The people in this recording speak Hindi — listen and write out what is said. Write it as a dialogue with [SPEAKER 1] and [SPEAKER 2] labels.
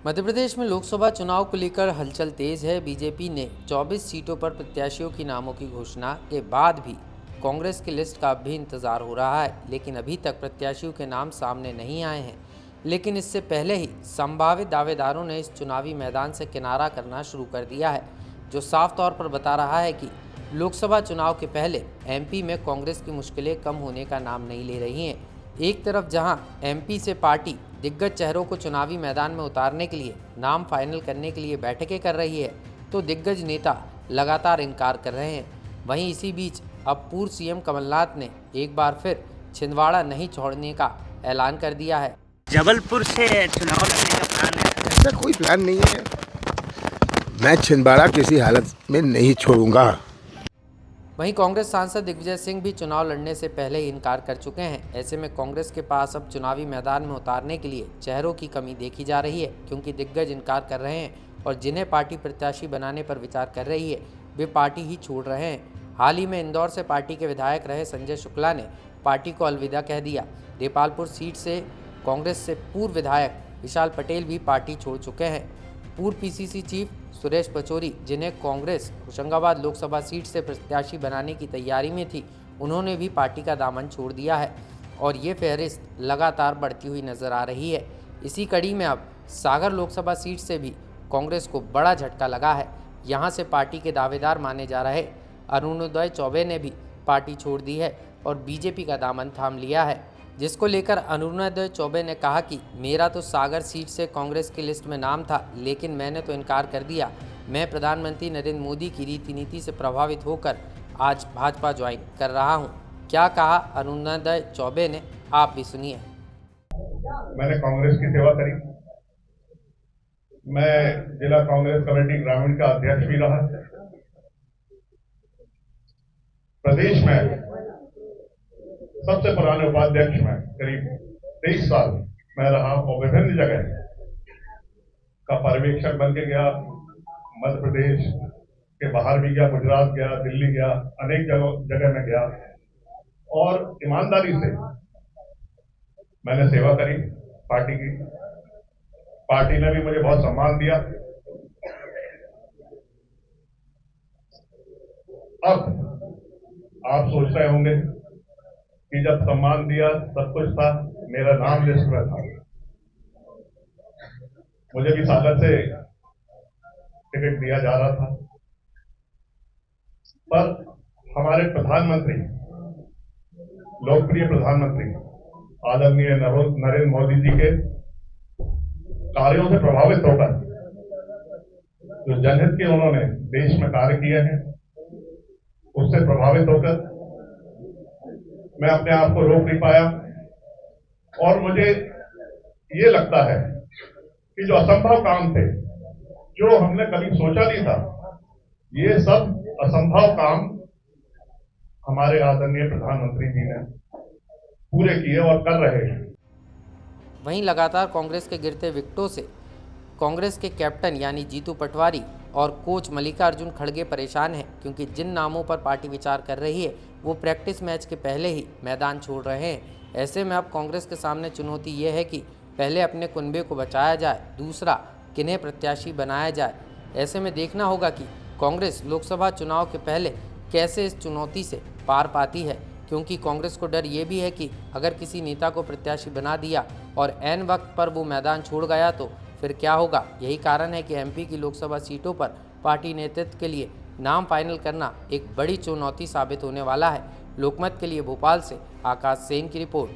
[SPEAKER 1] मध्य प्रदेश में लोकसभा चुनाव को लेकर हलचल तेज है। बीजेपी ने 24 सीटों पर प्रत्याशियों की नामों की घोषणा के बाद भी कांग्रेस की लिस्ट का भी इंतजार हो रहा है, लेकिन अभी तक प्रत्याशियों के नाम सामने नहीं आए हैं। लेकिन इससे पहले ही संभावित दावेदारों ने इस चुनावी मैदान से किनारा करना शुरू कर दिया है, जो साफ तौर पर बता रहा है कि लोकसभा चुनाव के पहले एमपी में कांग्रेस की मुश्किलें कम होने का नाम नहीं ले रही हैं। एक तरफ जहां एमपी से पार्टी दिग्गज चेहरों को चुनावी मैदान में उतारने के लिए नाम फाइनल करने के लिए बैठकें कर रही है, तो दिग्गज नेता लगातार इनकार कर रहे हैं। वहीं इसी बीच अब पूर्व सीएम कमलनाथ ने एक बार फिर छिंदवाड़ा नहीं छोड़ने का ऐलान कर दिया है।
[SPEAKER 2] जबलपुर से चुनाव लड़ने का प्लान है?
[SPEAKER 3] ऐसा कोई प्लान नहीं है। मैं छिंदवाड़ा किसी हालत में नहीं छोड़ूंगा।
[SPEAKER 1] वहीं कांग्रेस सांसद दिग्विजय सिंह भी चुनाव लड़ने से पहले ही इनकार कर चुके हैं। ऐसे में कांग्रेस के पास अब चुनावी मैदान में उतारने के लिए चेहरों की कमी देखी जा रही है, क्योंकि दिग्गज इनकार कर रहे हैं और जिन्हें पार्टी प्रत्याशी बनाने पर विचार कर रही है वे पार्टी ही छोड़ रहे हैं। हाल ही में इंदौर से पार्टी के विधायक रहे संजय शुक्ला ने पार्टी को अलविदा कह दिया। देपालपुर सीट से कांग्रेस से पूर्व विधायक विशाल पटेल भी पार्टी छोड़ चुके हैं। पूर्व पीसीसी चीफ सुरेश पचौरी, जिन्हें कांग्रेस होशंगाबाद लोकसभा सीट से प्रत्याशी बनाने की तैयारी में थी, उन्होंने भी पार्टी का दामन छोड़ दिया है और ये फहरिस्त लगातार बढ़ती हुई नजर आ रही है। इसी कड़ी में अब सागर लोकसभा सीट से भी कांग्रेस को बड़ा झटका लगा है। यहाँ से पार्टी के दावेदार माने जा रहे अरुणोदय चौबे ने भी पार्टी छोड़ दी है और बीजेपी का दामन थाम लिया है, जिसको लेकर अरुणोदय चौबे ने कहा कि मेरा तो सागर सीट से कांग्रेस की लिस्ट में नाम था, लेकिन मैंने तो इनकार कर दिया। मैं प्रधानमंत्री नरेंद्र मोदी की रीति नीति से प्रभावित होकर आज भाजपा ज्वाइन कर रहा हूं। क्या कहा अरुणोदय चौबे ने, आप भी सुनिए।
[SPEAKER 4] मैंने कांग्रेस की सेवा करी। मैं जिला कांग्रेस कमेटी ग्रामीण का अध्यक्ष भी रहा। प्रदेश में सबसे पुराने उपाध्यक्ष में करीब 23 साल मैं रहा और विभिन्न जगह का पर्यवेक्षक बन के गया। मध्य प्रदेश के बाहर भी गया, गुजरात गया, दिल्ली गया, अनेक जगह में गया और ईमानदारी से मैंने सेवा करी पार्टी की। पार्टी ने भी मुझे बहुत सम्मान दिया। अब आप सोच रहे होंगे कि जब सम्मान दिया, सब कुछ था, मेरा नाम लिस्ट में था, मुझे भी सागर से टिकट दिया जा रहा था, पर हमारे प्रधानमंत्री, लोकप्रिय प्रधानमंत्री आदरणीय नरेंद्र मोदी जी के कार्यों से प्रभावित होकर जो जनहित के उन्होंने देश में कार्य किए हैं, उससे प्रभावित होकर मैं अपने आप को रोक नहीं पाया और मुझे ये लगता है कि जो असंभव काम थे, जो हमने कभी सोचा नहीं था, ये सब असंभव काम हमारे आदरणीय प्रधानमंत्री जी ने पूरे किए और कर रहे हैं।
[SPEAKER 1] वहीं लगातार कांग्रेस के गिरते विकेटों से कांग्रेस के कैप्टन यानी जीतू पटवारी और कोच मल्लिकार्जुन खड़गे परेशान हैं, क्योंकि जिन नामों पर पार्टी विचार कर रही है वो प्रैक्टिस मैच के पहले ही मैदान छोड़ रहे हैं। ऐसे में अब कांग्रेस के सामने चुनौती ये है कि पहले अपने कुनबे को बचाया जाए, दूसरा किन्हें प्रत्याशी बनाया जाए। ऐसे में देखना होगा कि कांग्रेस लोकसभा चुनाव के पहले कैसे इस चुनौती से पार पाती है, क्योंकि कांग्रेस को डर ये भी है कि अगर किसी नेता को प्रत्याशी बना दिया और ऐन वक्त पर वो मैदान छोड़ गया तो फिर क्या होगा। यही कारण है कि एमपी की लोकसभा सीटों पर पार्टी नेतृत्व के लिए नाम फाइनल करना एक बड़ी चुनौती साबित होने वाला है। लोकमत के लिए भोपाल से आकाश सेन की रिपोर्ट।